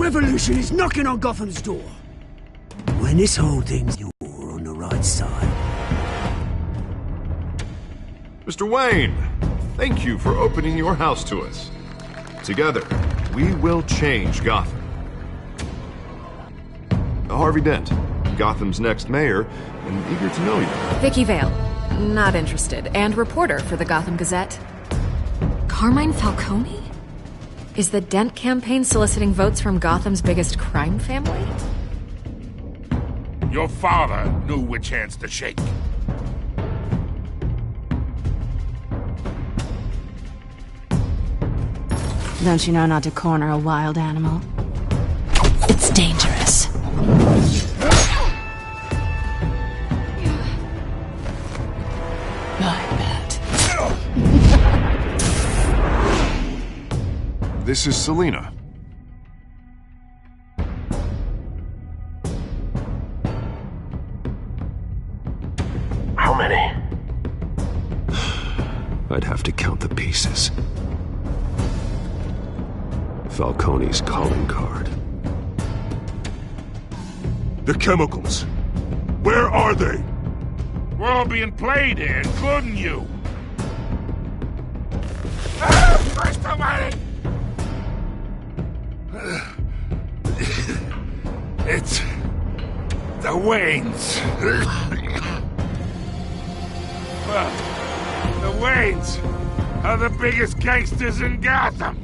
revolution is knocking on Gotham's door. When this whole thing's you're on the right side. Mr. Wayne, thank you for opening your house to us. Together, we will change Gotham. Harvey Dent, Gotham's next mayor, and eager to know you. Vicky Vale, not interested, and reporter for the Gotham Gazette. Carmine Falcone? Is the Dent campaign soliciting votes from Gotham's biggest crime family? Your father knew which hands to shake. Don't you know not to corner a wild animal? It's dangerous. I bet. This is Selina. How many? I'd have to count the pieces. Falcone's calling card. The chemicals. Where are they? We're all being played here, including you. Christ almighty! It's the Waynes. The Waynes are the biggest gangsters in Gotham.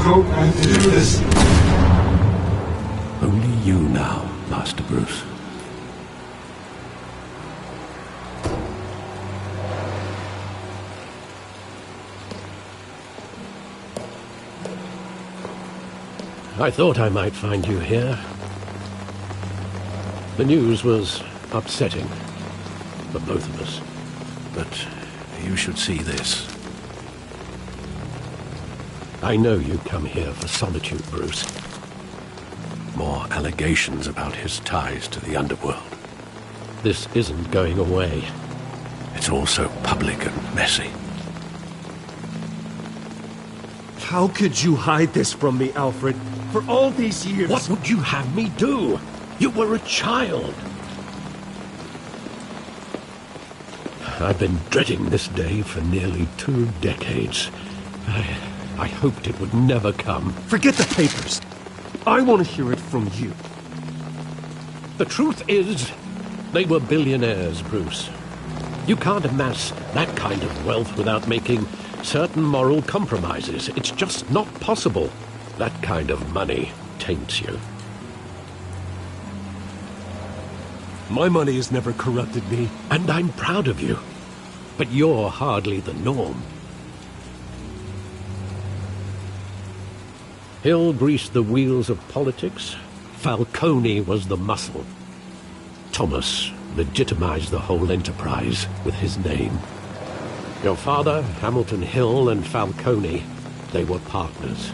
Hope I do this. Only you now, Master Bruce. I thought I might find you here. The news was upsetting for both of us. But you should see this. I know you come here for solitude, Bruce. More allegations about his ties to the underworld. This isn't going away. It's all so public and messy. How could you hide this from me, Alfred? For all these years... What would you have me do? You were a child. I've been dreading this day for nearly 2 decades. I hoped it would never come. Forget the papers. I want to hear it from you. The truth is, they were billionaires, Bruce. You can't amass that kind of wealth without making certain moral compromises. It's just not possible. That kind of money taints you. My money has never corrupted me. And I'm proud of you. But you're hardly the norm. Hill greased the wheels of politics. Falcone was the muscle. Thomas legitimized the whole enterprise with his name. Your father, Hamilton Hill, and Falcone, they were partners.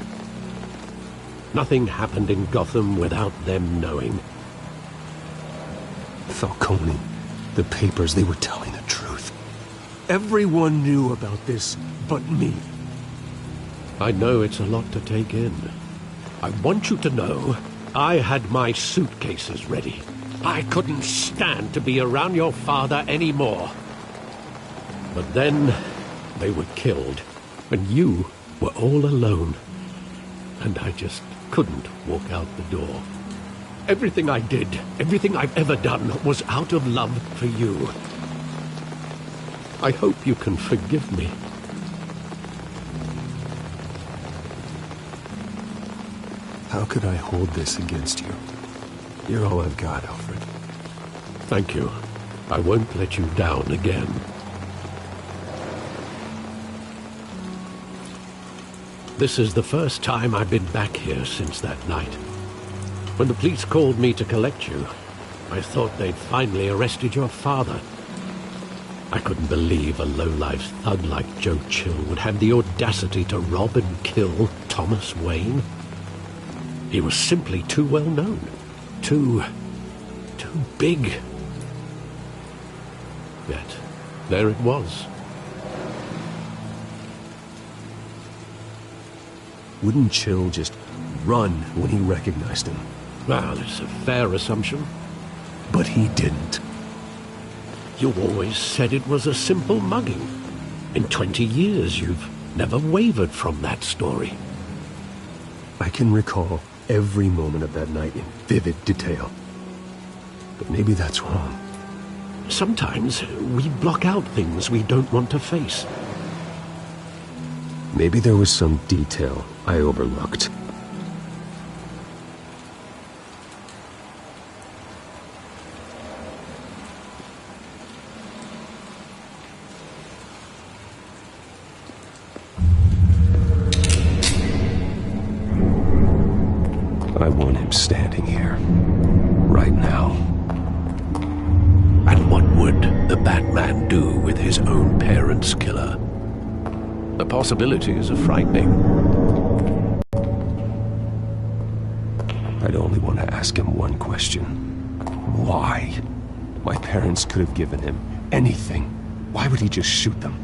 Nothing happened in Gotham without them knowing. Falcone, the papers, they were telling the truth. Everyone knew about this but me. I know it's a lot to take in. I want you to know I had my suitcases ready. I couldn't stand to be around your father anymore. But then they were killed. when you were all alone, and I just couldn't walk out the door. Everything I did, everything I've ever done, was out of love for you. I hope you can forgive me. How could I hold this against you? You're all I've got, Alfred. Thank you. I won't let you down again. This is the first time I've been back here since that night. When the police called me to collect you, I thought they'd finally arrested your father. I couldn't believe a low-life thug like Joe Chill would have the audacity to rob and kill Thomas Wayne. He was simply too well known. Too big. Yet, there it was. Wouldn't Chill just run when he recognized him? Well, it's a fair assumption. But he didn't. You always said it was a simple mugging. In 20 years, you've never wavered from that story. I can recall every moment of that night in vivid detail. But maybe that's wrong. Sometimes we block out things we don't want to face. Maybe there was some detail I overlooked. I want him standing here, right now. And what would the Batman do with his own parents' killer? The possibilities are frightening. I'd only want to ask him one question. Why? My parents could have given him anything. Why would he just shoot them?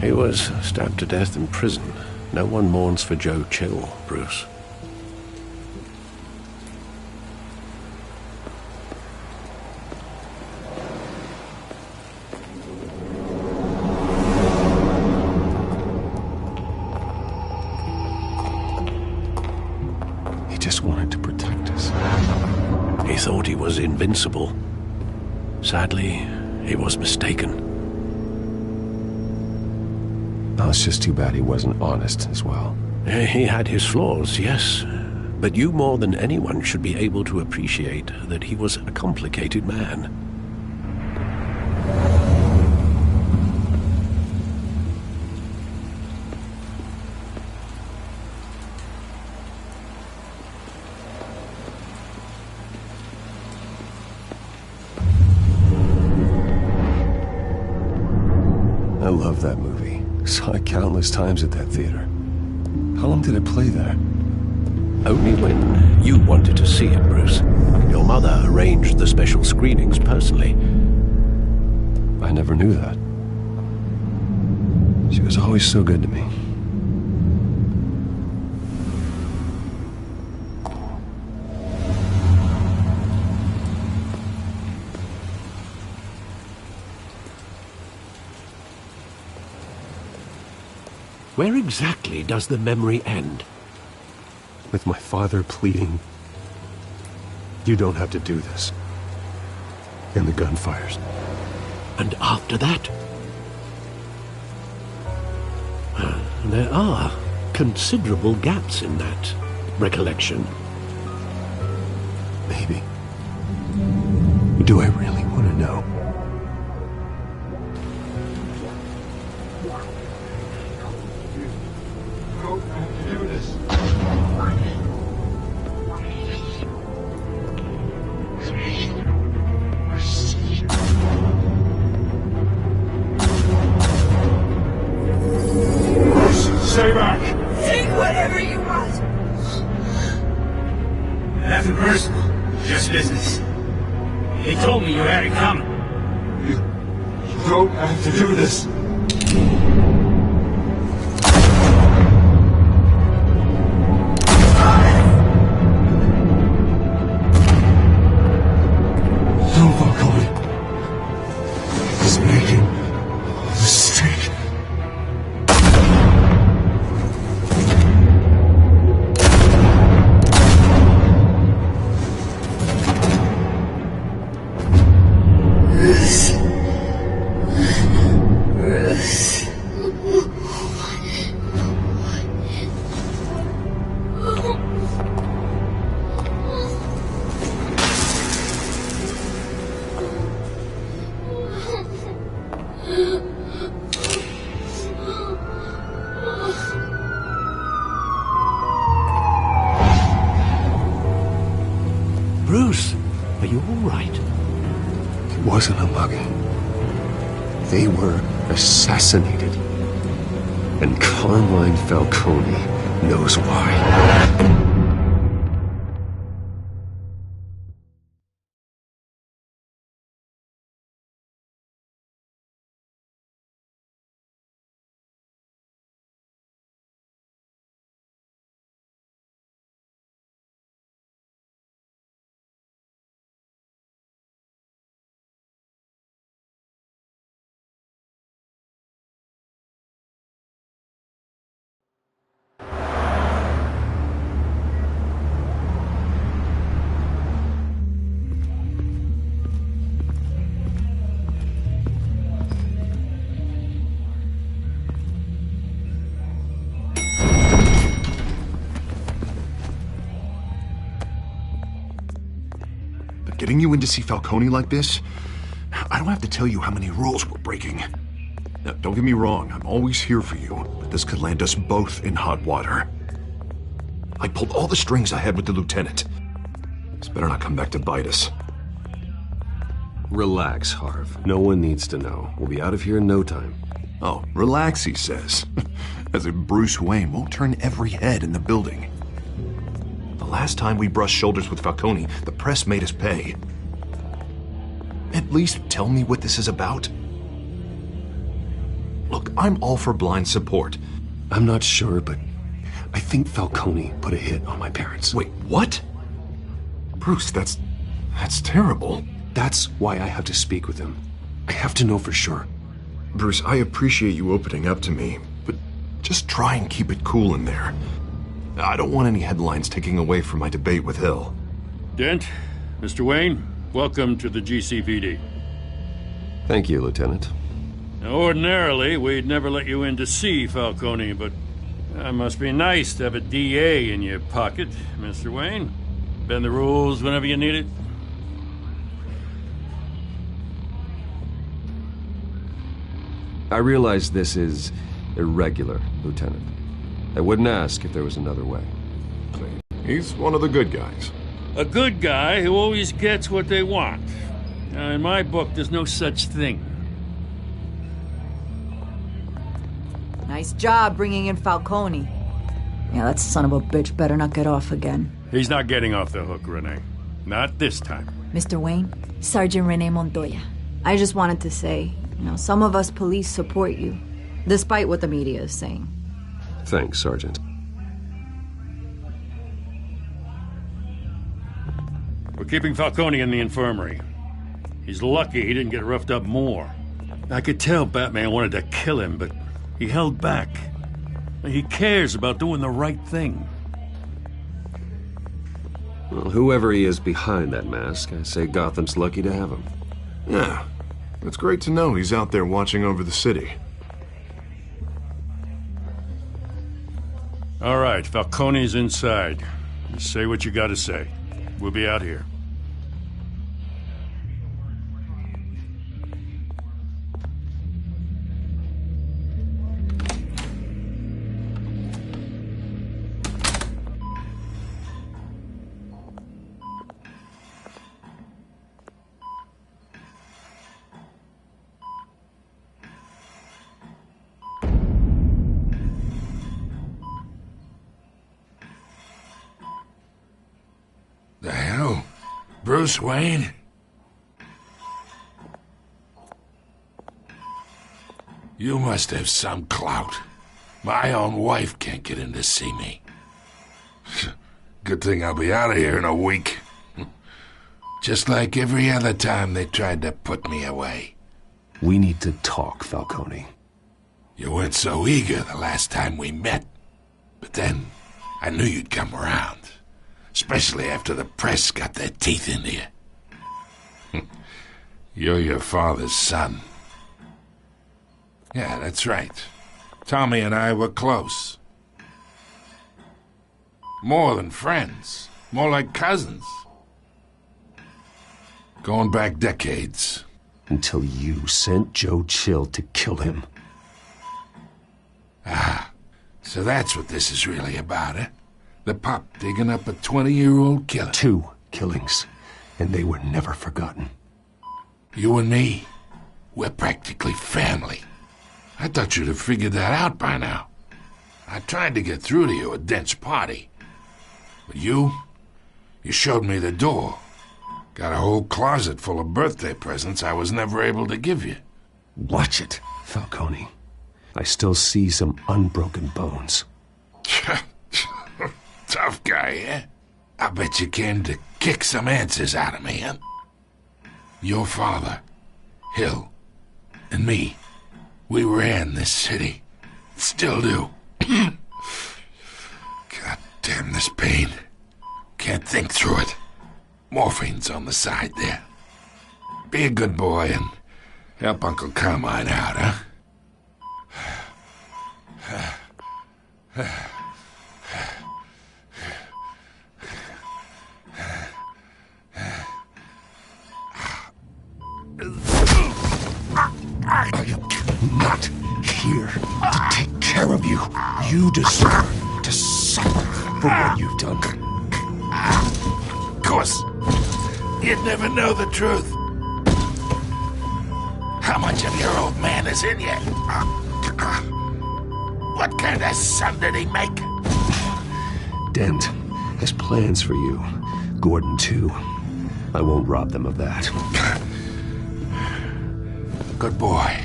He was stabbed to death in prison. No one mourns for Joe Chill, Bruce. He just wanted to protect us. He thought he was invincible. Sadly, he was mistaken. Oh, it's just too bad he wasn't honest as well. He had his flaws, yes. But you more than anyone should be able to appreciate that he was a complicated man. I love that movie. Saw it countless times at that theater. How long did it play there? Only when you wanted to see it, Bruce. Your mother arranged the special screenings personally. I never knew that. She was always so good to me. Where exactly does the memory end? With my father pleading, "You don't have to do this." And the gun fires. And after that? There are considerable gaps in that recollection. Maybe. Do I really want to know? Stay back! Take whatever you want! Nothing personal, just business. They told me you had it coming. You don't have to do this. No, Falcone. He's making a mistake. wasn't a mugging. They were assassinated. And Carmine Falcone knows why. Getting you in to see Falcone like this? I don't have to tell you how many rules we're breaking. Now, don't get me wrong, I'm always here for you, but this could land us both in hot water. I pulled all the strings I had with the lieutenant. This better not come back to bite us. Relax, Harv. No one needs to know. We'll be out of here in no time. Oh, relax, he says. As if Bruce Wayne won't turn every head in the building. The last time we brushed shoulders with Falcone, the press made us pay. At least tell me what this is about. Look, I'm all for blind support. I'm not sure, but I think Falcone put a hit on my parents. Wait, what? Bruce, that's terrible. That's why I have to speak with him. I have to know for sure. Bruce, I appreciate you opening up to me, but just try and keep it cool in there. I don't want any headlines taking away from my debate with Hill. Dent, Mr. Wayne, welcome to the GCPD. Thank you, Lieutenant. Now, ordinarily, we'd never let you in to see Falcone, but it must be nice to have a DA in your pocket, Mr. Wayne. Bend the rules whenever you need it. I realize this is irregular, Lieutenant. I wouldn't ask if there was another way. He's one of the good guys. A good guy who always gets what they want. Now, in my book, there's no such thing. Nice job bringing in Falcone. Yeah, that son of a bitch better not get off again. He's not getting off the hook, Renee. Not this time. Mr. Wayne, Sergeant Renee Montoya. I just wanted to say, some of us police support you, despite what the media is saying. Thanks, Sergeant. We're keeping Falcone in the infirmary. He's lucky he didn't get roughed up more. I could tell Batman wanted to kill him, but he held back. He cares about doing the right thing. Well, whoever he is behind that mask, I say Gotham's lucky to have him. Yeah, it's great to know he's out there watching over the city. All right, Falcone's inside. Just say what you gotta say. We'll be out here. The hell? Bruce Wayne? You must have some clout. My own wife can't get in to see me. Good thing I'll be out of here in a week. Just like every other time they tried to put me away. We need to talk, Falcone. You weren't so eager the last time we met. But then, I knew you'd come around. Especially after the press got their teeth into you. You're your father's son. Yeah, that's right. Tommy and I were close. More than friends. More like cousins. Going back decades. Until you sent Joe Chill to kill him. Ah, so that's what this is really about, eh? The pup digging up a 20-year-old killer. 2 killings, and they were never forgotten. You and me, we're practically family. I thought you'd have figured that out by now. I tried to get through to you at Dent's party. But you showed me the door. Got a whole closet full of birthday presents I was never able to give you. Watch it, Falcone. I still see some unbroken bones. Tough guy, eh? I bet you came to kick some answers out of me, huh? Your father, Hill, and me, we ran this city. Still do. God damn this pain. Can't think through it. Morphine's on the side there. Be a good boy and help Uncle Carmine out, huh? I am not here to take care of you. You deserve to suffer for what you've done. Of course, you'd never know the truth. How much of your old man is in you? What kind of son did he make? Dent has plans for you. Gordon, too. I won't rob them of that. Good boy.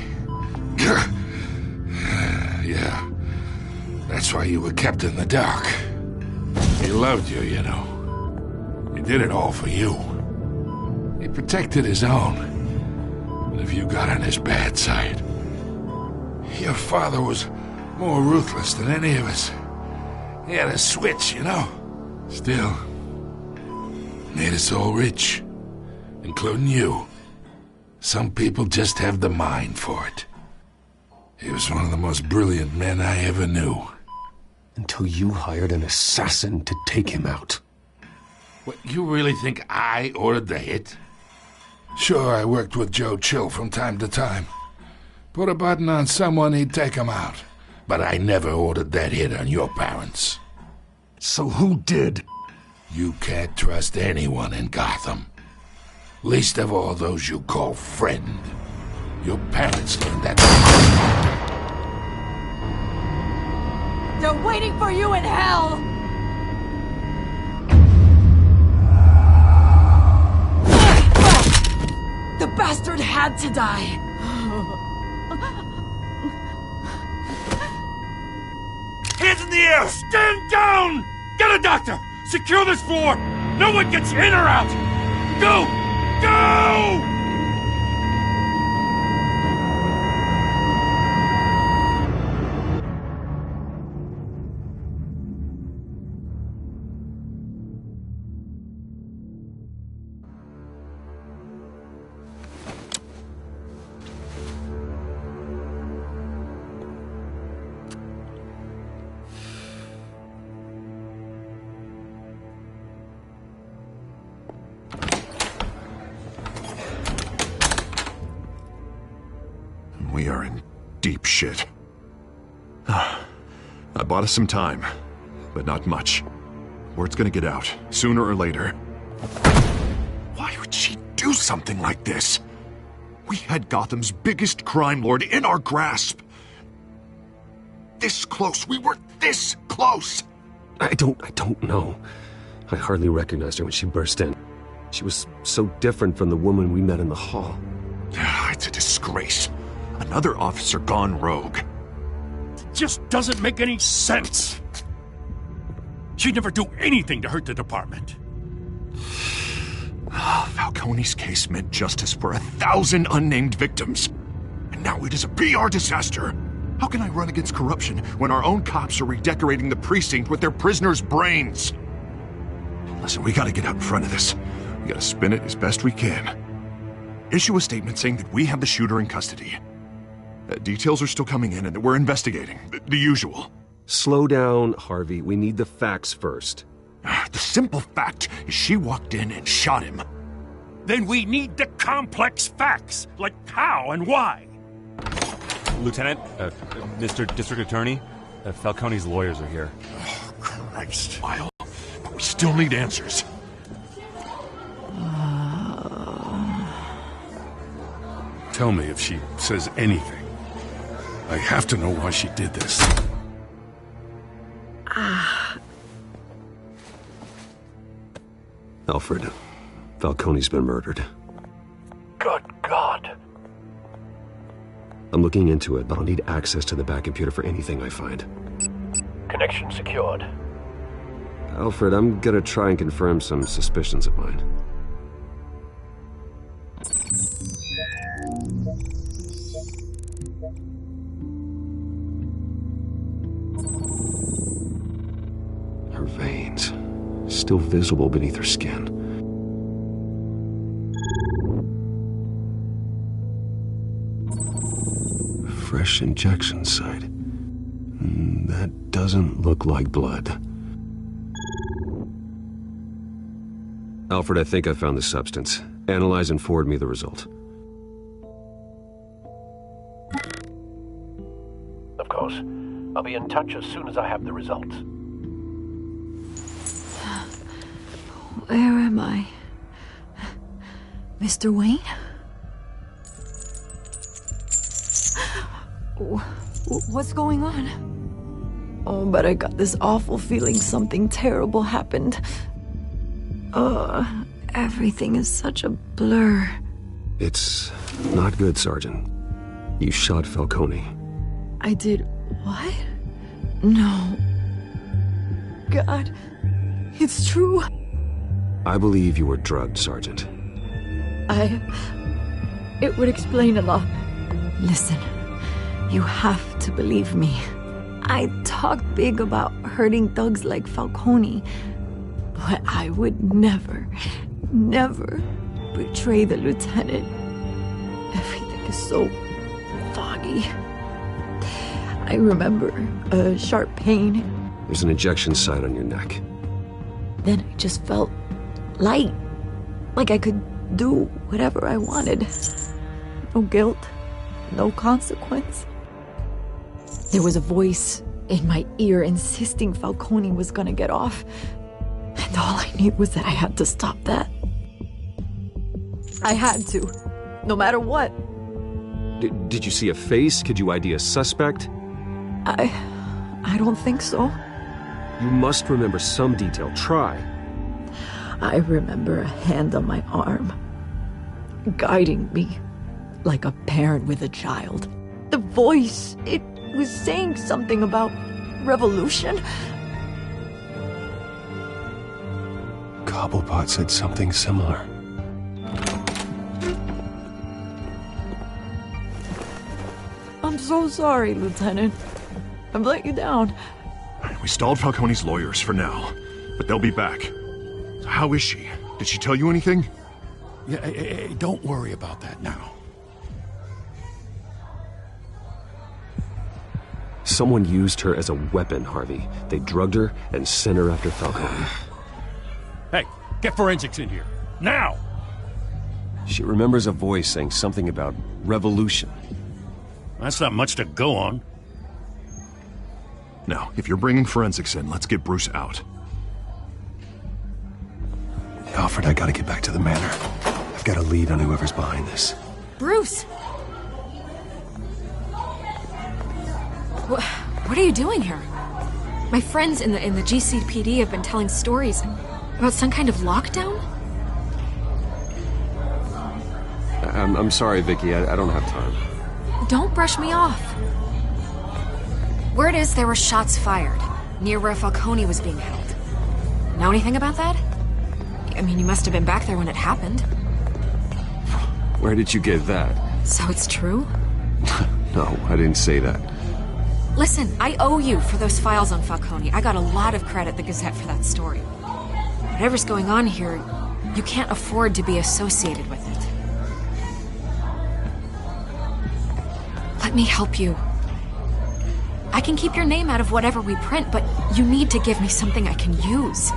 Yeah. That's why you were kept in the dark. He loved you, you know. He did it all for you. He protected his own. But if you got on his bad side, your father was more ruthless than any of us. He had a switch, you know. Still, made us all rich, including you. Some people just have the mind for it. He was one of the most brilliant men I ever knew. Until you hired an assassin to take him out. What, you really think I ordered the hit? Sure, I worked with Joe Chill from time to time. Put a button on someone, he'd take him out. But I never ordered that hit on your parents. So who did? You can't trust anyone in Gotham. Least of all those you call friend. Your parents learned that. They're waiting for you in hell! The bastard had to die! Hands in the air! Stand down! Get a doctor! Secure this floor! No one gets in or out! Go! Go! We are in deep shit. I bought us some time, but not much. Word's gonna get out, sooner or later. Why would she do something like this? We had Gotham's biggest crime lord in our grasp. This close. We were this close. I don't know. I hardly recognized her when she burst in. She was so different from the woman we met in the hall. It's a disgrace. Another officer gone rogue. It just doesn't make any sense. She'd never do anything to hurt the department. Falcone's case meant justice for 1,000 unnamed victims. And now it is a PR disaster. How can I run against corruption when our own cops are redecorating the precinct with their prisoners' brains? Listen, we gotta get out in front of this. We gotta spin it as best we can. Issue a statement saying that we have the shooter in custody. Details are still coming in and that we're investigating. The usual. Slow down, Harvey. We need the facts first. The simple fact is she walked in and shot him. Then we need the complex facts, like how and why. Lieutenant, Mr. District Attorney, Falcone's lawyers are here. Oh, Christ. But we still need answers. tell me if she says anything. I have to know why she did this. Alfred, Falcone's been murdered. Good God. I'm looking into it, but I'll need access to the back computer for anything I find. Connection secured. Alfred, I'm gonna try and confirm some suspicions of mine. Her veins, still visible beneath her skin. Fresh injection site. That doesn't look like blood. Alfred, I think I found the substance. Analyze and forward me the result. Of course. I'll be in touch as soon as I have the results. Where am I? Mr. Wayne? What's going on? Oh, but I got this awful feeling something terrible happened. Everything is such a blur. It's not good, Sergeant. You shot Falcone. I did what? No. God, it's true. I believe you were drugged, Sergeant. It would explain a lot. Listen, you have to believe me. I talk big about hurting thugs like Falcone, but I would never betray the lieutenant. Everything is so foggy. I remember a sharp pain. There's an injection site on your neck. Then I just felt light, like I could do whatever I wanted. No guilt, no consequence. There was a voice in my ear insisting Falcone was gonna get off. And all I knew was that I had to stop that. I had to, no matter what. Did you see a face? Could you ID a suspect? I don't think so. You must remember some detail. Try. I remember a hand on my arm, guiding me like a parent with a child. The voice, it was saying something about revolution. Cobblepot said something similar. I'm so sorry, Lieutenant. I've let you down. We stalled Falcone's lawyers for now, but they'll be back. How is she? Did she tell you anything? Yeah, don't worry about that now. Someone used her as a weapon, Harvey. They drugged her and sent her after Falcone. Hey, get forensics in here. Now! She remembers a voice saying something about revolution. That's not much to go on. Now, if you're bringing forensics in, let's get Bruce out. Alfred, I gotta get back to the manor. I've got a lead on whoever's behind this. Bruce! What are you doing here? My friends in the GCPD have been telling stories about some kind of lockdown? I'm sorry, Vicky. I don't have time. Don't brush me off. Word is there were shots fired near where Falcone was being held. Know anything about that? I mean, you must have been back there when it happened. Where did you get that? So it's true? No, I didn't say that. Listen, I owe you for those files on Falcone. I got a lot of credit at the Gazette for that story. Whatever's going on here, you can't afford to be associated with it. Let me help you. I can keep your name out of whatever we print, but you need to give me something I can use.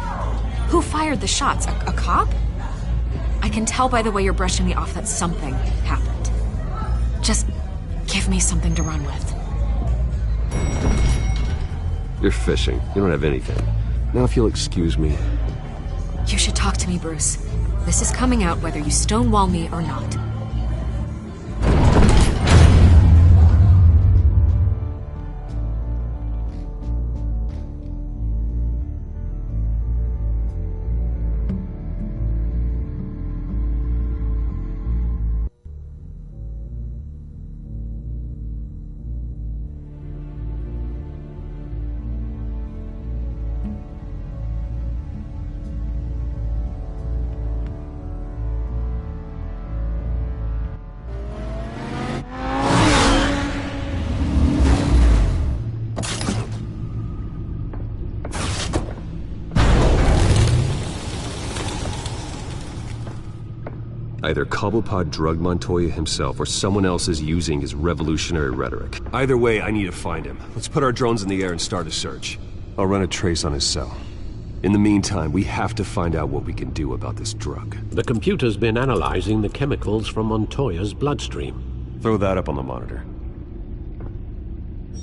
Who fired the shots? A cop? I can tell by the way you're brushing me off that something happened. Just give me something to run with. You're fishing. You don't have anything. Now if you'll excuse me. You should talk to me, Bruce. This is coming out whether you stonewall me or not. Either Cobblepot drugged Montoya himself, or someone else is using his revolutionary rhetoric. Either way, I need to find him. Let's put our drones in the air and start a search. I'll run a trace on his cell. In the meantime, we have to find out what we can do about this drug. The computer's been analyzing the chemicals from Montoya's bloodstream. Throw that up on the monitor.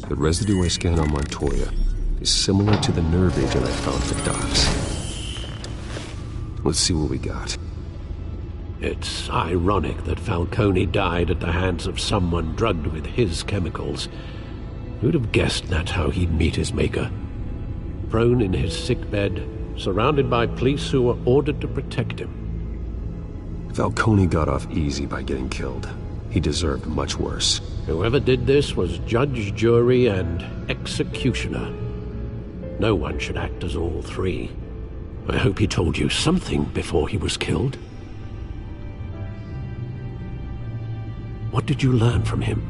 The residue I scanned on Montoya is similar to the nerve agent I found at the docks. Let's see what we got. It's ironic that Falcone died at the hands of someone drugged with his chemicals. Who'd have guessed that's how he'd meet his maker? Prone in his sickbed, surrounded by police who were ordered to protect him. Falcone got off easy by getting killed. He deserved much worse. Whoever did this was judge, jury, and executioner. No one should act as all three. I hope he told you something before he was killed. What did you learn from him?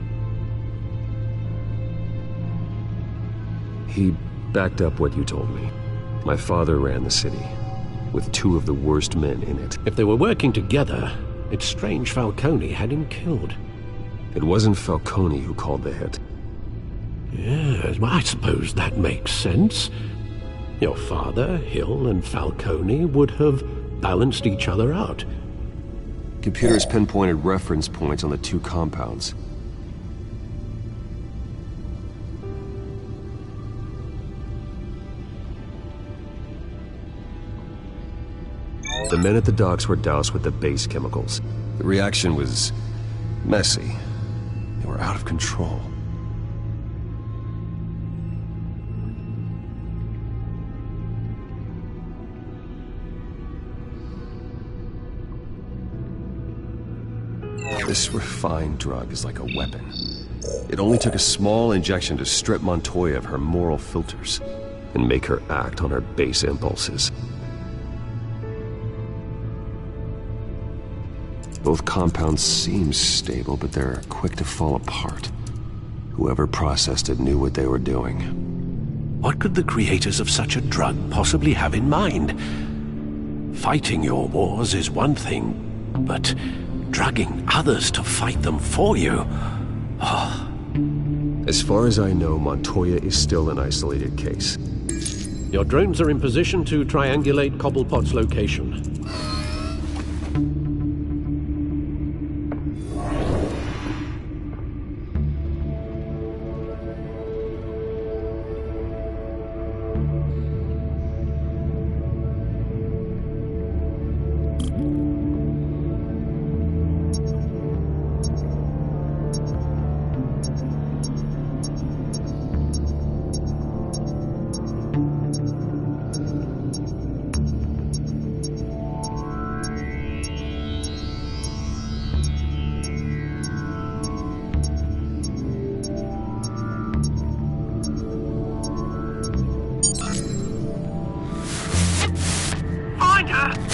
He backed up what you told me. My father ran the city, with two of the worst men in it. If they were working together, it's strange Falcone had him killed. It wasn't Falcone who called the hit. Yes, well, I suppose that makes sense. Your father, Hill, and Falcone would have balanced each other out. Computers pinpointed reference points on the two compounds. The men at the docks were doused with the base chemicals. The reaction was messy. They were out of control. This refined drug is like a weapon. It only took a small injection to strip Montoya of her moral filters and make her act on her base impulses. Both compounds seem stable, but they're quick to fall apart. Whoever processed it knew what they were doing. What could the creators of such a drug possibly have in mind? Fighting your wars is one thing, but drugging others to fight them for you? Oh. As far as I know, Montoya is still an isolated case. Your drones are in position to triangulate Cobblepot's location.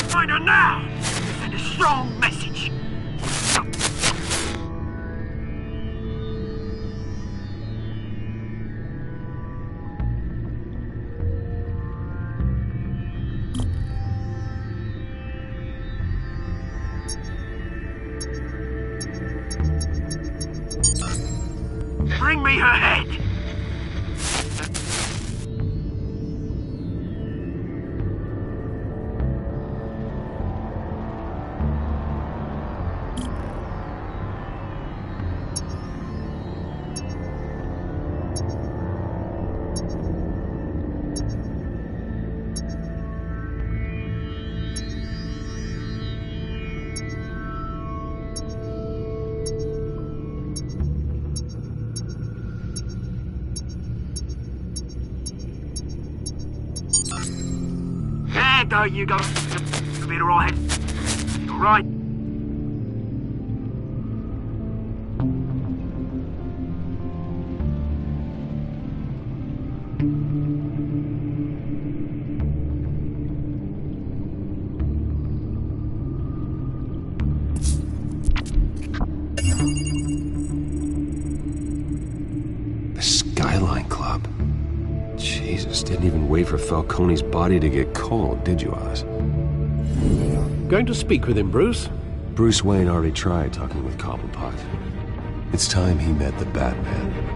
Find her now! Send a strong message! Bring me her head! There you go. You'll be alright. Alright. The Skyline Club. Jesus, didn't even wait for Falcone's body to get cold, did you, Oz? Going to speak with him, Bruce? Bruce Wayne already tried talking with Cobblepot. It's time he met the Batman.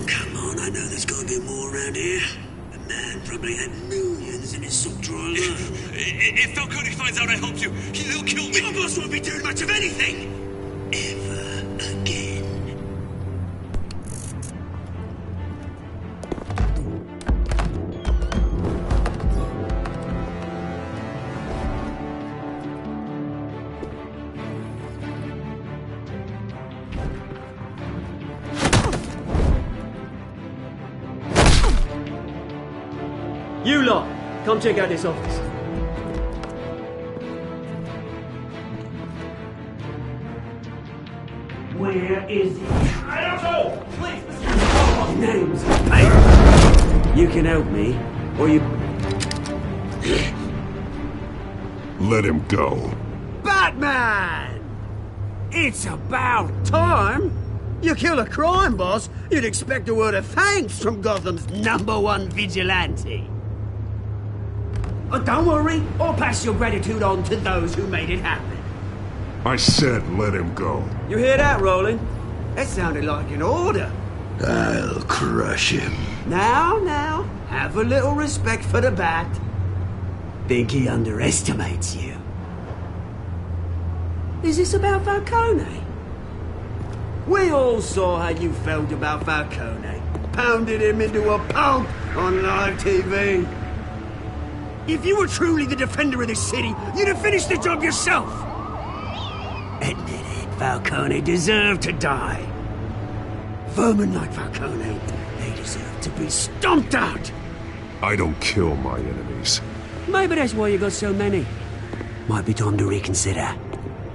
Come on, I know there's gotta be more around here. The man probably had millions in his sock drawer. If Falcone finds out I helped you, he'll kill me. Your boss won't be doing much of anything! Ever again. You lot, come check out this office. Where is he? I don't know! Please, Your name's Payne. You can help me, or you... Let him go. Batman! It's about time! You kill a crime boss, you'd expect a word of thanks from Gotham's #1 vigilante. Oh, don't worry, I'll pass your gratitude on to those who made it happen. I said let him go. You hear that, Roland? That sounded like an order. I'll crush him. Now, have a little respect for the Bat. Think he underestimates you. Is this about Falcone? We all saw how you felt about Falcone. Pounded him into a pulp on live TV. If you were truly the defender of this city, you'd have finished the job yourself. Admit it, Falcone deserved to die. Vermin like Falcone, they deserve to be stomped out. I don't kill my enemies. Maybe that's why you got so many. Might be time to reconsider.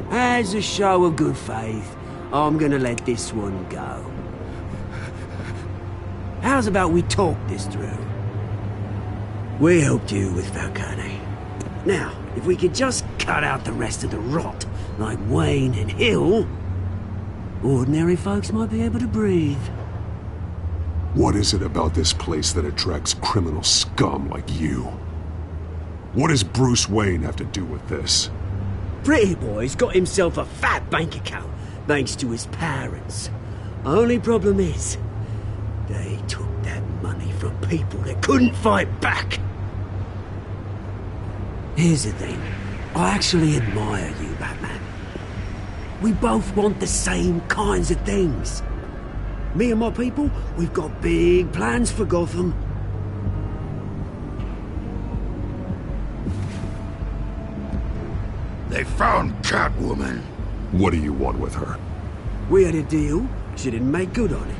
As a show of good faith, I'm gonna let this one go. How's about we talk this through? We helped you with Falcone. Now, if we could just cut out the rest of the rot, like Wayne and Hill, ordinary folks might be able to breathe. What is it about this place that attracts criminal scum like you? What does Bruce Wayne have to do with this? Pretty Boy's got himself a fat bank account, thanks to his parents. Only problem is, they took that money from people that couldn't fight back. Here's the thing. I actually admire you, Batman. We both want the same kinds of things. Me and my people, we've got big plans for Gotham. They found Catwoman. What do you want with her? We had a deal. She didn't make good on it.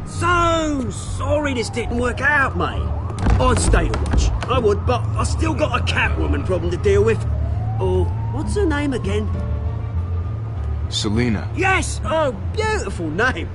So sorry this didn't work out, mate. I'd stay to watch. I would, but I still got a Catwoman problem to deal with. Oh, what's her name again? Selina. Yes! Oh, beautiful name.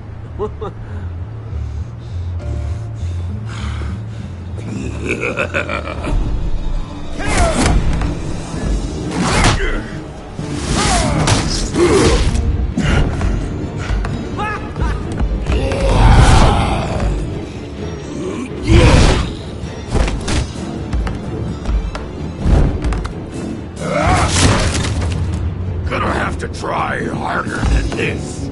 Gonna have to try harder than this.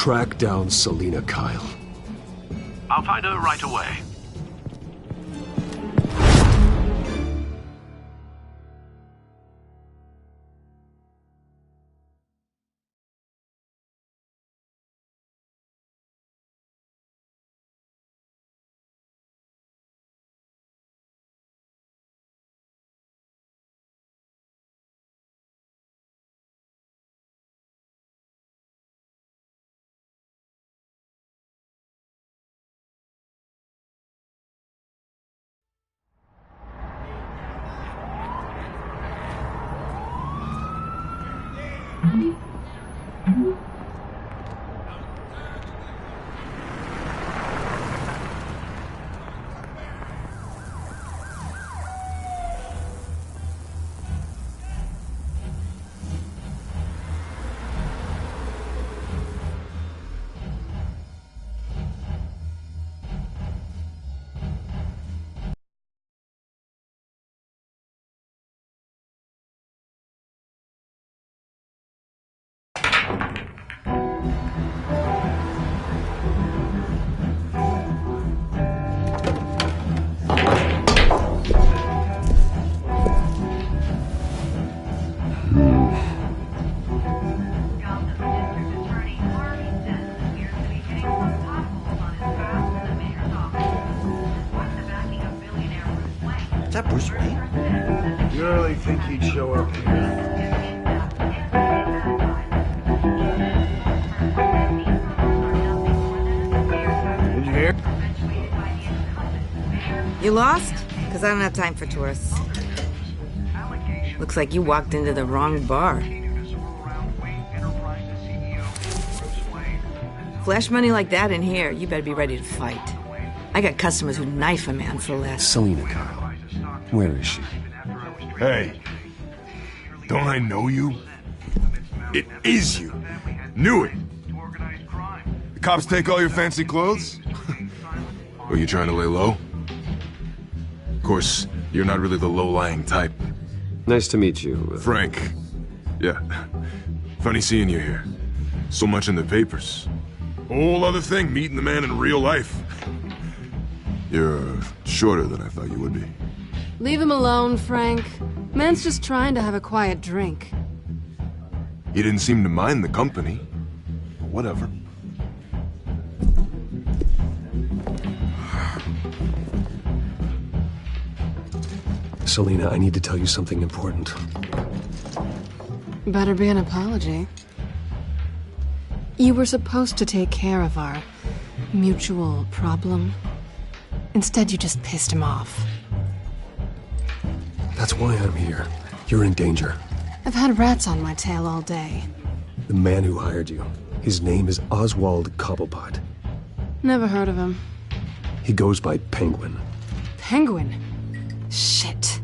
track down Selina Kyle. I'll find her right away. Is that Bruce Wayne? You really think he'd show up here? Did you hear? You lost? Because I don't have time for tourists. Looks like you walked into the wrong bar. Flash money like that in here, you better be ready to fight. I got customers who'd knife a man for less. Selina Kyle. Where is she? Hey, don't I know you? It is you. Knew it. The cops take all your fancy clothes? Were you trying to lay low? Of course, you're not really the low-lying type. Nice to meet you. Frank. Yeah. Funny seeing you here. So much in the papers. Whole other thing, meeting the man in real life. You're shorter than I thought you would be. Leave him alone, Frank. Man's just trying to have a quiet drink. He didn't seem to mind the company. Whatever. Selina, I need to tell you something important. Better be an apology. You were supposed to take care of our mutual problem. Instead, you just pissed him off. That's why I'm here. You're in danger. I've had rats on my tail all day. The man who hired you, his name is Oswald Cobblepot. Never heard of him. He goes by Penguin. Penguin? Shit.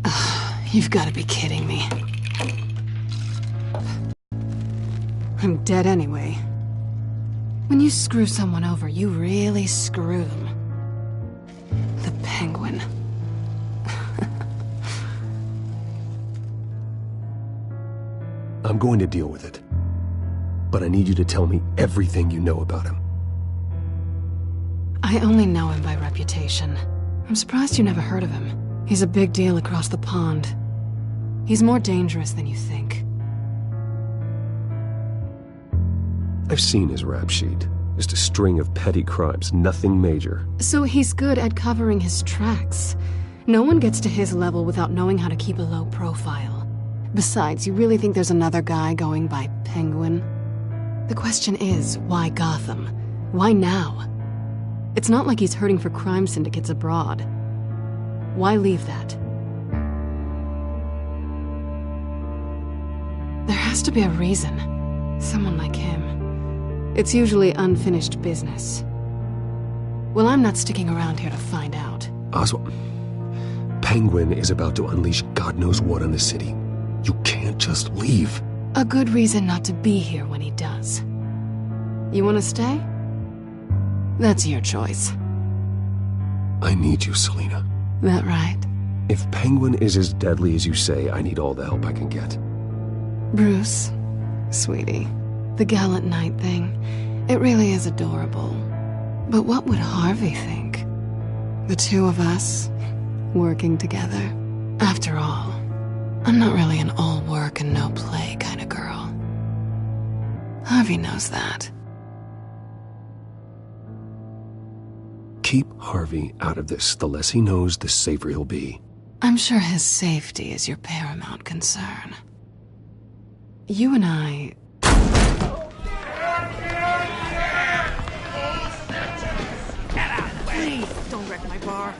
Ugh, you've got to be kidding me. I'm dead anyway. When you screw someone over, you really screw them. The Penguin. I'm going to deal with it. But I need you to tell me everything you know about him. I only know him by reputation. I'm surprised you never heard of him. He's a big deal across the pond. He's more dangerous than you think. I've seen his rap sheet. Just a string of petty crimes, nothing major. So he's good at covering his tracks. No one gets to his level without knowing how to keep a low profile. Besides, you really think there's another guy going by Penguin? The question is, why Gotham? Why now? It's not like he's hurting for crime syndicates abroad. Why leave that? There has to be a reason. Someone like him. It's usually unfinished business. Well, I'm not sticking around here to find out. Oswald, Penguin is about to unleash God knows what on the city. You can't just leave. A good reason not to be here when he does. You want to stay? That's your choice. I need you, Selina. That right? If Penguin is as deadly as you say, I need all the help I can get. Bruce, sweetie, The gallant knight thing, it really is adorable. But what would Harvey think? The two of us, working together. After all, I'm not really an all work and no play kind of girl. Harvey knows that. Keep Harvey out of this. The less he knows, the safer he'll be. I'm sure his safety is your paramount concern. You and I... Please, don't wreck my bar.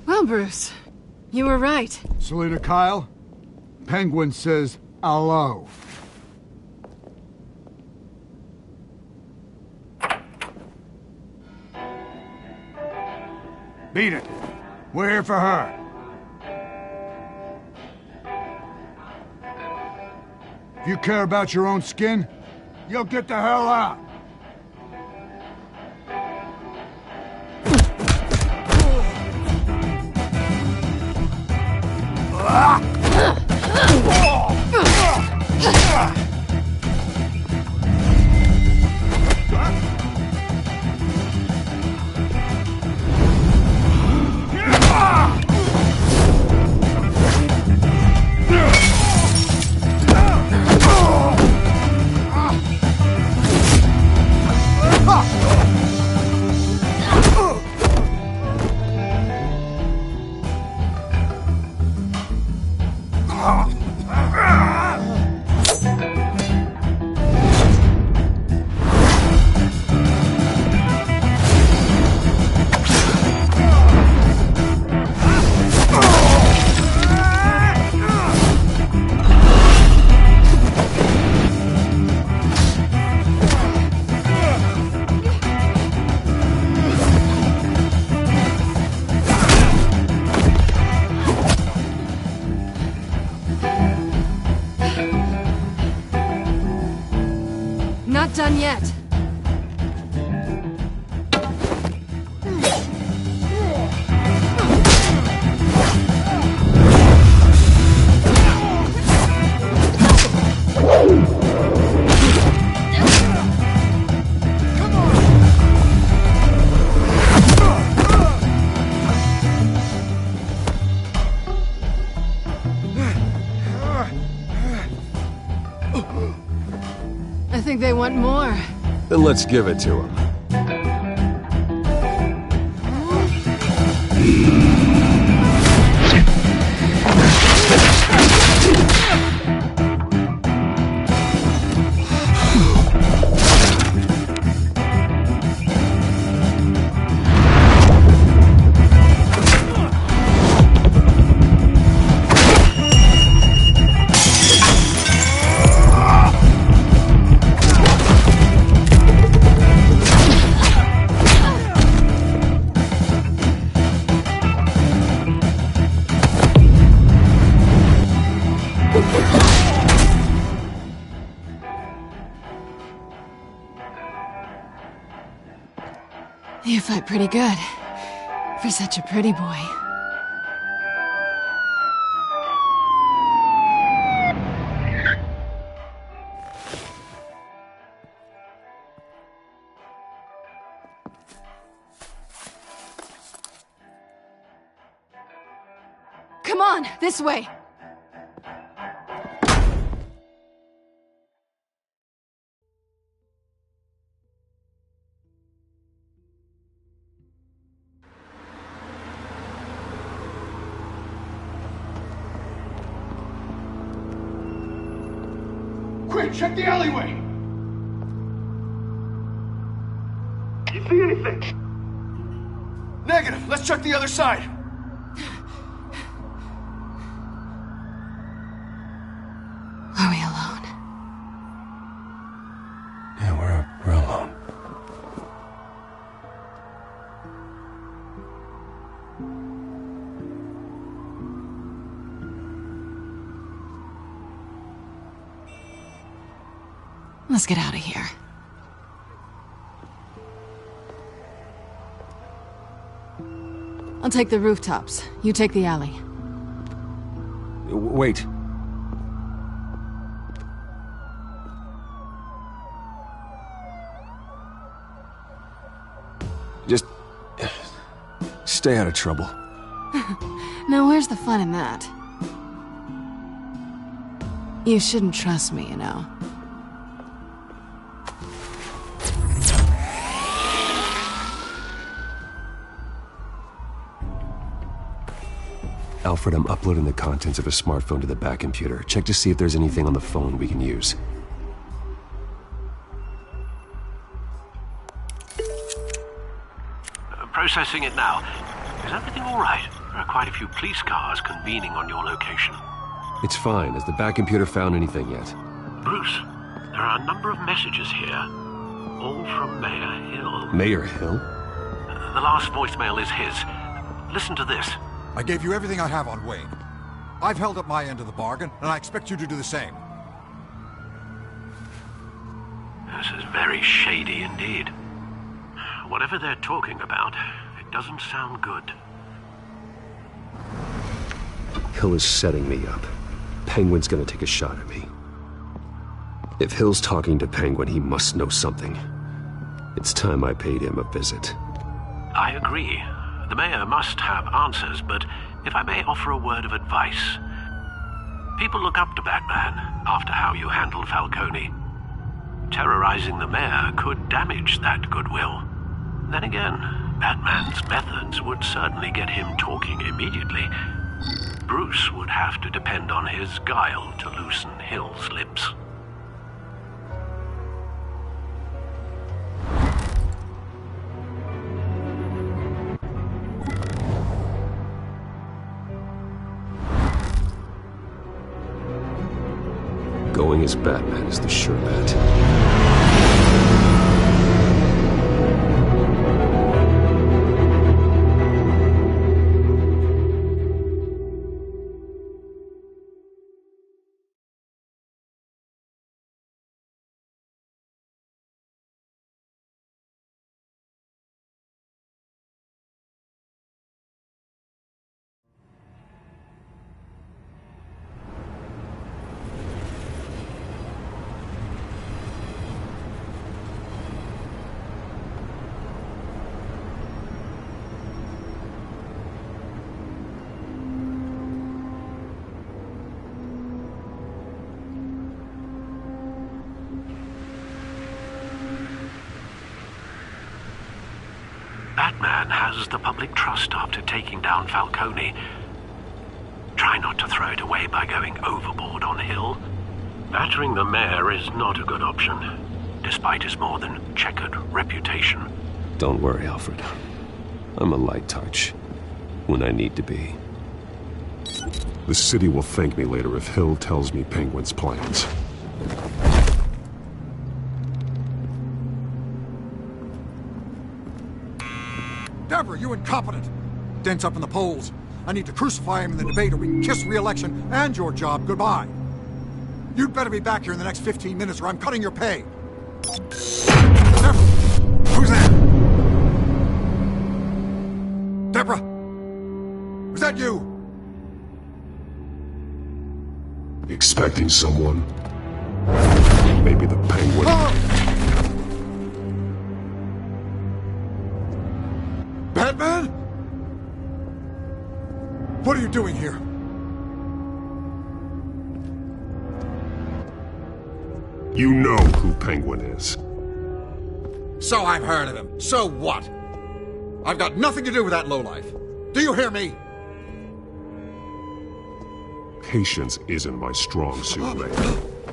Well, Bruce, you were right. Selena Kyle, Penguin says hello. Beat it. We're here for her. If you care about your own skin, you'll get the hell out. Not done yet. I think they want more. Then let's give it to him. You fight pretty good. For such a pretty boy. Come on, this way. Quick, check the alleyway! You see anything? Negative. Let's check the other side. Are we alone? Yeah, we're alone. Let's get out of here. I'll take the rooftops. You take the alley. Wait. Just stay out of trouble. Now where's the fun in that? You shouldn't trust me, you know. Alfred, I'm uploading the contents of a smartphone to the back computer. Check to see if there's anything on the phone we can use. Processing it now. Is everything all right? There are quite a few police cars convening on your location. It's fine. Has the back computer found anything yet? Bruce, there are a number of messages here. All from Mayor Hill. Mayor Hill? The last voicemail is his. Listen to this. I gave you everything I have on Wayne. I've held up my end of the bargain, and I expect you to do the same. This is very shady indeed. Whatever they're talking about, it doesn't sound good. Hill is setting me up. Penguin's gonna take a shot at me. If Hill's talking to Penguin, he must know something. It's time I paid him a visit. I agree. The mayor must have answers, but if I may offer a word of advice. People look up to Batman after how you handled Falcone. Terrorizing the mayor could damage that goodwill. Then again, Batman's methods would certainly get him talking immediately. Bruce would have to depend on his guile to loosen Hill's lips. Going as Batman is the sure bet. Batman has the public trust after taking down Falcone. Try not to throw it away by going overboard on Hill. Battering the mayor is not a good option, despite his more than checkered reputation. Don't worry, Alfred. I'm a light touch when I need to be. The city will thank me later if Hill tells me Penguin's plans. Deborah, you incompetent! Dent's up in the polls. I need to crucify him in the debate or we can kiss re-election and your job goodbye. You'd better be back here in the next 15 minutes or I'm cutting your pay. Deborah! Who's that? Deborah! Was that you? Expecting someone? Maybe the Penguin. Batman? What are you doing here? You know who Penguin is. So I've heard of him. So what? I've got nothing to do with that lowlife. Do you hear me? Patience isn't my strong suit, Ray.